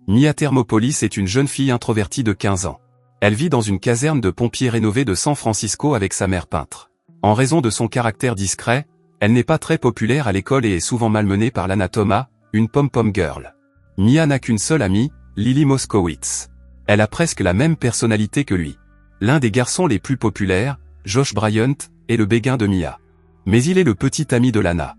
Mia Thermopolis est une jeune fille introvertie de 15 ans. Elle vit dans une caserne de pompiers rénovée de San Francisco avec sa mère peintre. En raison de son caractère discret, elle n'est pas très populaire à l'école et est souvent malmenée par Lana Thomas, une pom-pom girl. Mia n'a qu'une seule amie, Lily Moskowitz. Elle a presque la même personnalité que lui. L'un des garçons les plus populaires, Josh Bryant, est le béguin de Mia. Mais il est le petit ami de Lana.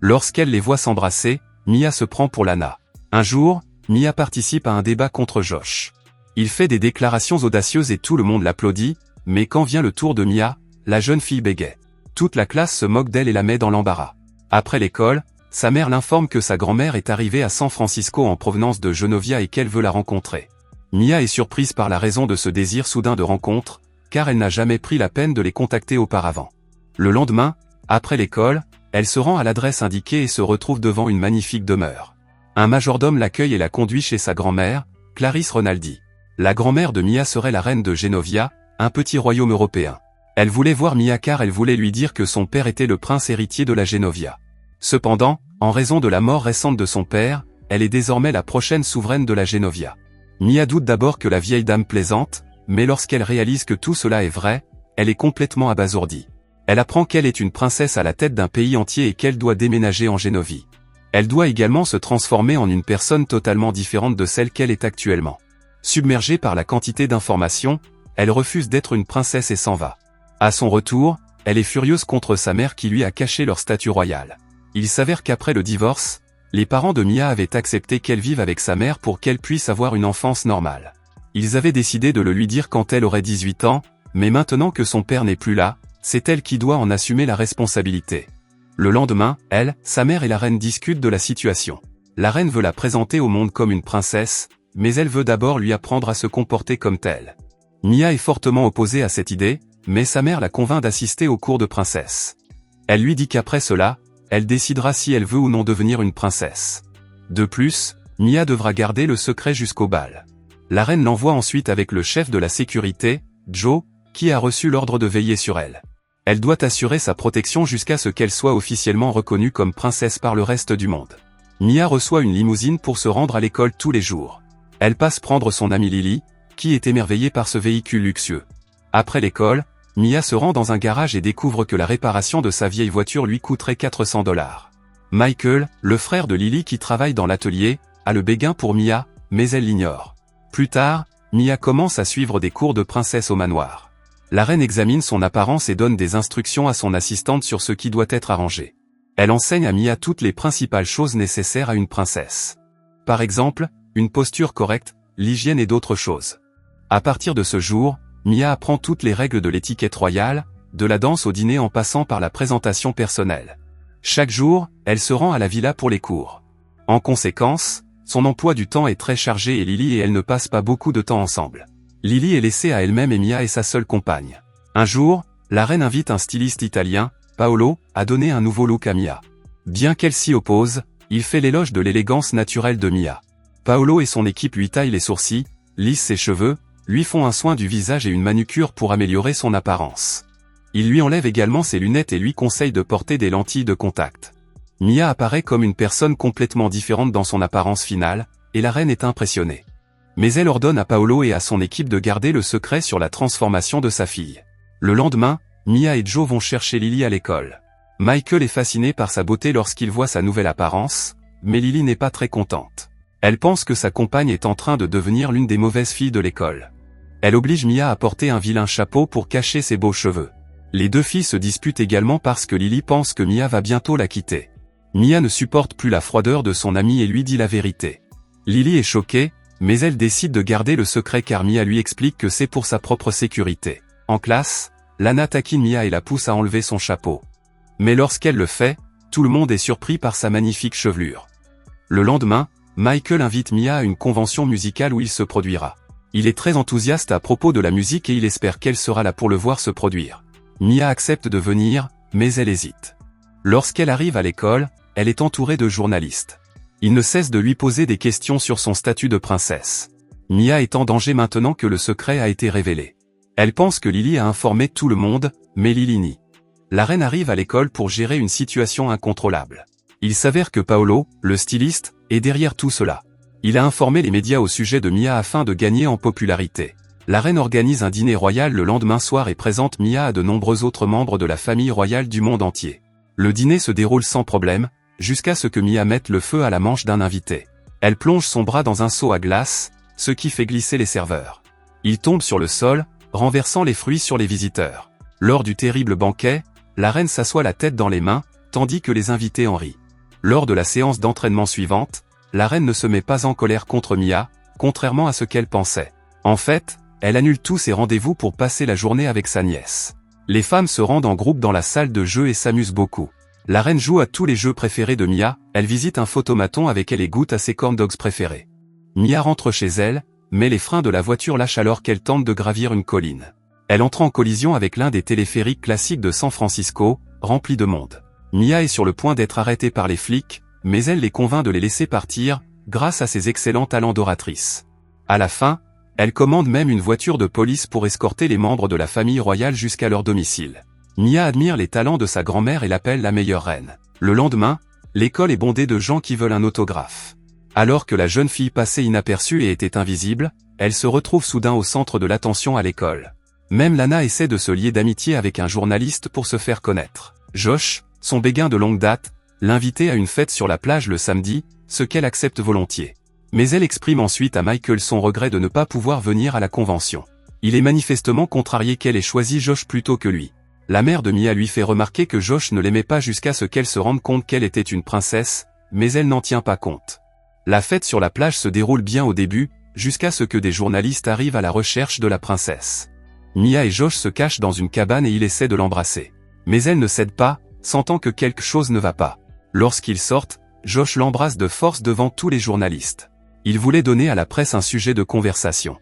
Lorsqu'elle les voit s'embrasser, Mia se prend pour Lana. Un jour, Mia participe à un débat contre Josh. Il fait des déclarations audacieuses et tout le monde l'applaudit, mais quand vient le tour de Mia, la jeune fille bégaie. Toute la classe se moque d'elle et la met dans l'embarras. Après l'école, sa mère l'informe que sa grand-mère est arrivée à San Francisco en provenance de Genovia et qu'elle veut la rencontrer. Mia est surprise par la raison de ce désir soudain de rencontre, car elle n'a jamais pris la peine de les contacter auparavant. Le lendemain, après l'école, elle se rend à l'adresse indiquée et se retrouve devant une magnifique demeure. Un majordome l'accueille et la conduit chez sa grand-mère, Clarice Ronaldi. La grand-mère de Mia serait la reine de Genovia, un petit royaume européen. Elle voulait voir Mia car elle voulait lui dire que son père était le prince héritier de la Genovia. Cependant, en raison de la mort récente de son père, elle est désormais la prochaine souveraine de la Genovia. Mia doute d'abord que la vieille dame plaisante, mais lorsqu'elle réalise que tout cela est vrai, elle est complètement abasourdie. Elle apprend qu'elle est une princesse à la tête d'un pays entier et qu'elle doit déménager en Génovie. Elle doit également se transformer en une personne totalement différente de celle qu'elle est actuellement. Submergée par la quantité d'informations, elle refuse d'être une princesse et s'en va. À son retour, elle est furieuse contre sa mère qui lui a caché leur statut royal. Il s'avère qu'après le divorce, les parents de Mia avaient accepté qu'elle vive avec sa mère pour qu'elle puisse avoir une enfance normale. Ils avaient décidé de le lui dire quand elle aurait 18 ans, mais maintenant que son père n'est plus là, c'est elle qui doit en assumer la responsabilité. Le lendemain, elle, sa mère et la reine discutent de la situation. La reine veut la présenter au monde comme une princesse, mais elle veut d'abord lui apprendre à se comporter comme telle. Mia est fortement opposée à cette idée, mais sa mère la convainc d'assister au cours de princesse. Elle lui dit qu'après cela, elle décidera si elle veut ou non devenir une princesse. De plus, Mia devra garder le secret jusqu'au bal. La reine l'envoie ensuite avec le chef de la sécurité, Joe, qui a reçu l'ordre de veiller sur elle. Elle doit assurer sa protection jusqu'à ce qu'elle soit officiellement reconnue comme princesse par le reste du monde. Mia reçoit une limousine pour se rendre à l'école tous les jours. Elle passe prendre son amie Lily, qui est émerveillée par ce véhicule luxueux. Après l'école, Mia se rend dans un garage et découvre que la réparation de sa vieille voiture lui coûterait $400. Michael, le frère de Lily qui travaille dans l'atelier, a le béguin pour Mia, mais elle l'ignore. Plus tard, Mia commence à suivre des cours de princesse au manoir. La reine examine son apparence et donne des instructions à son assistante sur ce qui doit être arrangé. Elle enseigne à Mia toutes les principales choses nécessaires à une princesse. Par exemple, une posture correcte, l'hygiène et d'autres choses. À partir de ce jour, Mia apprend toutes les règles de l'étiquette royale, de la danse au dîner en passant par la présentation personnelle. Chaque jour, elle se rend à la villa pour les cours. En conséquence, son emploi du temps est très chargé et Lily et elle ne passent pas beaucoup de temps ensemble. Lily est laissée à elle-même et Mia est sa seule compagne. Un jour, la reine invite un styliste italien, Paolo, à donner un nouveau look à Mia. Bien qu'elle s'y oppose, il fait l'éloge de l'élégance naturelle de Mia. Paolo et son équipe lui taillent les sourcils, lissent ses cheveux, lui font un soin du visage et une manucure pour améliorer son apparence. Il lui enlève également ses lunettes et lui conseille de porter des lentilles de contact. Mia apparaît comme une personne complètement différente dans son apparence finale, et la reine est impressionnée. Mais elle ordonne à Paolo et à son équipe de garder le secret sur la transformation de sa fille. Le lendemain, Mia et Joe vont chercher Lily à l'école. Michael est fasciné par sa beauté lorsqu'il voit sa nouvelle apparence, mais Lily n'est pas très contente. Elle pense que sa compagne est en train de devenir l'une des mauvaises filles de l'école. Elle oblige Mia à porter un vilain chapeau pour cacher ses beaux cheveux. Les deux filles se disputent également parce que Lily pense que Mia va bientôt la quitter. Mia ne supporte plus la froideur de son amie et lui dit la vérité. Lily est choquée, mais elle décide de garder le secret car Mia lui explique que c'est pour sa propre sécurité. En classe, Lana taquine Mia et la pousse à enlever son chapeau. Mais lorsqu'elle le fait, tout le monde est surpris par sa magnifique chevelure. Le lendemain, Michael invite Mia à une convention musicale où il se produira. Il est très enthousiaste à propos de la musique et il espère qu'elle sera là pour le voir se produire. Mia accepte de venir, mais elle hésite. Lorsqu'elle arrive à l'école, elle est entourée de journalistes. Ils ne cessent de lui poser des questions sur son statut de princesse. Mia est en danger maintenant que le secret a été révélé. Elle pense que Lily a informé tout le monde, mais Lily nie. La reine arrive à l'école pour gérer une situation incontrôlable. Il s'avère que Paolo, le styliste, est derrière tout cela. Il a informé les médias au sujet de Mia afin de gagner en popularité. La reine organise un dîner royal le lendemain soir et présente Mia à de nombreux autres membres de la famille royale du monde entier. Le dîner se déroule sans problème, jusqu'à ce que Mia mette le feu à la manche d'un invité. Elle plonge son bras dans un seau à glace, ce qui fait glisser les serveurs. Il tombe sur le sol, renversant les fruits sur les visiteurs. Lors du terrible banquet, la reine s'assoit la tête dans les mains, tandis que les invités en rient. Lors de la séance d'entraînement suivante, la reine ne se met pas en colère contre Mia, contrairement à ce qu'elle pensait. En fait, elle annule tous ses rendez-vous pour passer la journée avec sa nièce. Les femmes se rendent en groupe dans la salle de jeu et s'amusent beaucoup. La reine joue à tous les jeux préférés de Mia, elle visite un photomaton avec elle et goûte à ses corn dogs préférés. Mia rentre chez elle, mais les freins de la voiture lâchent alors qu'elle tente de gravir une colline. Elle entre en collision avec l'un des téléphériques classiques de San Francisco, rempli de monde. Mia est sur le point d'être arrêtée par les flics, mais elle les convainc de les laisser partir, grâce à ses excellents talents d'oratrice. À la fin, elle commande même une voiture de police pour escorter les membres de la famille royale jusqu'à leur domicile. Mia admire les talents de sa grand-mère et l'appelle la meilleure reine. Le lendemain, l'école est bondée de gens qui veulent un autographe. Alors que la jeune fille passait inaperçue et était invisible, elle se retrouve soudain au centre de l'attention à l'école. Même Lana essaie de se lier d'amitié avec un journaliste pour se faire connaître. Josh, son béguin de longue date, l'invitait à une fête sur la plage le samedi, ce qu'elle accepte volontiers. Mais elle exprime ensuite à Michael son regret de ne pas pouvoir venir à la convention. Il est manifestement contrarié qu'elle ait choisi Josh plutôt que lui. La mère de Mia lui fait remarquer que Josh ne l'aimait pas jusqu'à ce qu'elle se rende compte qu'elle était une princesse, mais elle n'en tient pas compte. La fête sur la plage se déroule bien au début, jusqu'à ce que des journalistes arrivent à la recherche de la princesse. Mia et Josh se cachent dans une cabane et il essaie de l'embrasser. Mais elle ne cède pas, sentant que quelque chose ne va pas. Lorsqu'ils sortent, Josh l'embrasse de force devant tous les journalistes. Il voulait donner à la presse un sujet de conversation.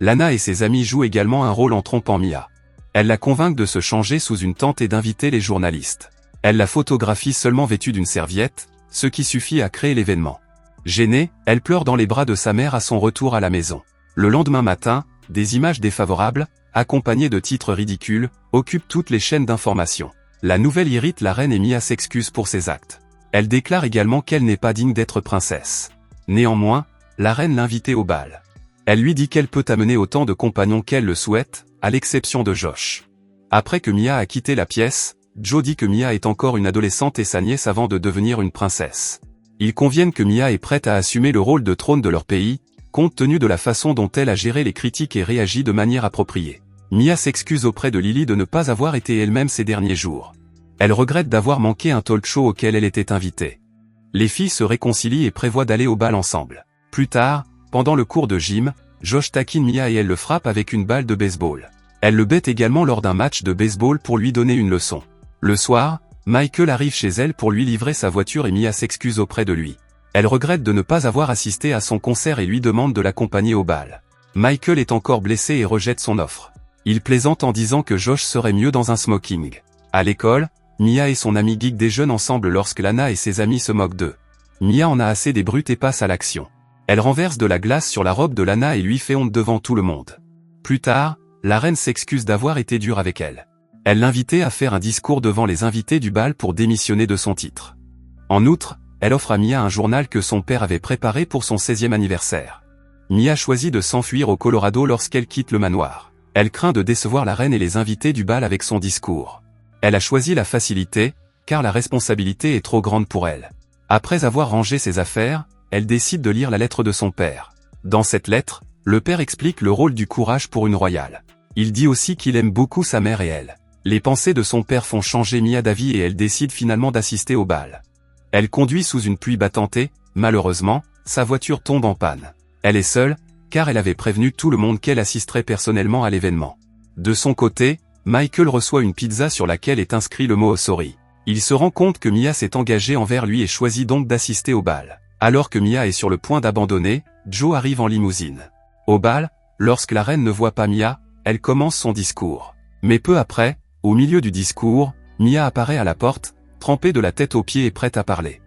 Lana et ses amis jouent également un rôle en trompant Mia. Elle la convainc de se changer sous une tente et d'inviter les journalistes. Elle la photographie seulement vêtue d'une serviette, ce qui suffit à créer l'événement. Gênée, elle pleure dans les bras de sa mère à son retour à la maison. Le lendemain matin, des images défavorables, accompagnées de titres ridicules, occupent toutes les chaînes d'information. La nouvelle irrite la reine et Mia s'excuse pour ses actes. Elle déclare également qu'elle n'est pas digne d'être princesse. Néanmoins, la reine l'invitait au bal. Elle lui dit qu'elle peut amener autant de compagnons qu'elle le souhaite, à l'exception de Josh. Après que Mia a quitté la pièce, Joe dit que Mia est encore une adolescente et sa nièce avant de devenir une princesse. Ils conviennent que Mia est prête à assumer le rôle de trône de leur pays, compte tenu de la façon dont elle a géré les critiques et réagi de manière appropriée. Mia s'excuse auprès de Lily de ne pas avoir été elle-même ces derniers jours. Elle regrette d'avoir manqué un talk show auquel elle était invitée. Les filles se réconcilient et prévoient d'aller au bal ensemble. Plus tard, pendant le cours de gym, Josh taquine Mia et elle le frappe avec une balle de baseball. Elle le bête également lors d'un match de baseball pour lui donner une leçon. Le soir, Michael arrive chez elle pour lui livrer sa voiture et Mia s'excuse auprès de lui. Elle regrette de ne pas avoir assisté à son concert et lui demande de l'accompagner au bal. Michael est encore blessé et rejette son offre. Il plaisante en disant que Josh serait mieux dans un smoking. À l'école, Mia et son ami geek déjeunent ensemble lorsque Lana et ses amis se moquent d'eux. Mia en a assez des brutes et passe à l'action. Elle renverse de la glace sur la robe de Lana et lui fait honte devant tout le monde. Plus tard, la reine s'excuse d'avoir été dure avec elle. Elle l'invitait à faire un discours devant les invités du bal pour démissionner de son titre. En outre, elle offre à Mia un journal que son père avait préparé pour son 16e anniversaire. Mia choisit de s'enfuir au Colorado lorsqu'elle quitte le manoir. Elle craint de décevoir la reine et les invités du bal avec son discours. Elle a choisi la facilité, car la responsabilité est trop grande pour elle. Après avoir rangé ses affaires, elle décide de lire la lettre de son père. Dans cette lettre, le père explique le rôle du courage pour une royale. Il dit aussi qu'il aime beaucoup sa mère et elle. Les pensées de son père font changer Mia d'avis et elle décide finalement d'assister au bal. Elle conduit sous une pluie battante et, malheureusement, sa voiture tombe en panne. Elle est seule, car elle avait prévenu tout le monde qu'elle assisterait personnellement à l'événement. De son côté, Michael reçoit une pizza sur laquelle est inscrit le mot « sorry ». Il se rend compte que Mia s'est engagée envers lui et choisit donc d'assister au bal. Alors que Mia est sur le point d'abandonner, Joe arrive en limousine. Au bal, lorsque la reine ne voit pas Mia, elle commence son discours. Mais peu après, au milieu du discours, Mia apparaît à la porte, trempée de la tête aux pieds et prête à parler.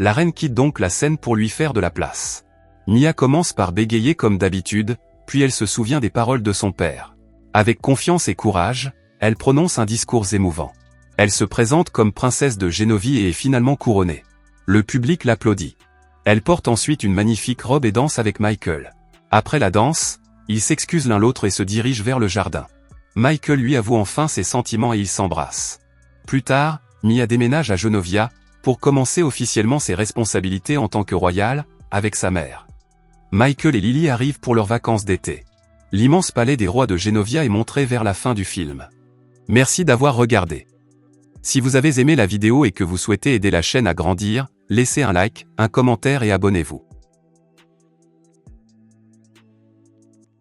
La reine quitte donc la scène pour lui faire de la place. Mia commence par bégayer comme d'habitude, puis elle se souvient des paroles de son père. Avec confiance et courage, elle prononce un discours émouvant. Elle se présente comme princesse de Génovie et est finalement couronnée. Le public l'applaudit. Elle porte ensuite une magnifique robe et danse avec Michael. Après la danse, ils s'excusent l'un l'autre et se dirigent vers le jardin. Michael lui avoue enfin ses sentiments et ils s'embrassent. Plus tard, Mia déménage à Genovia, pour commencer officiellement ses responsabilités en tant que royale, avec sa mère. Michael et Lily arrivent pour leurs vacances d'été. L'immense palais des rois de Genovia est montré vers la fin du film. Merci d'avoir regardé. Si vous avez aimé la vidéo et que vous souhaitez aider la chaîne à grandir, laissez un like, un commentaire et abonnez-vous.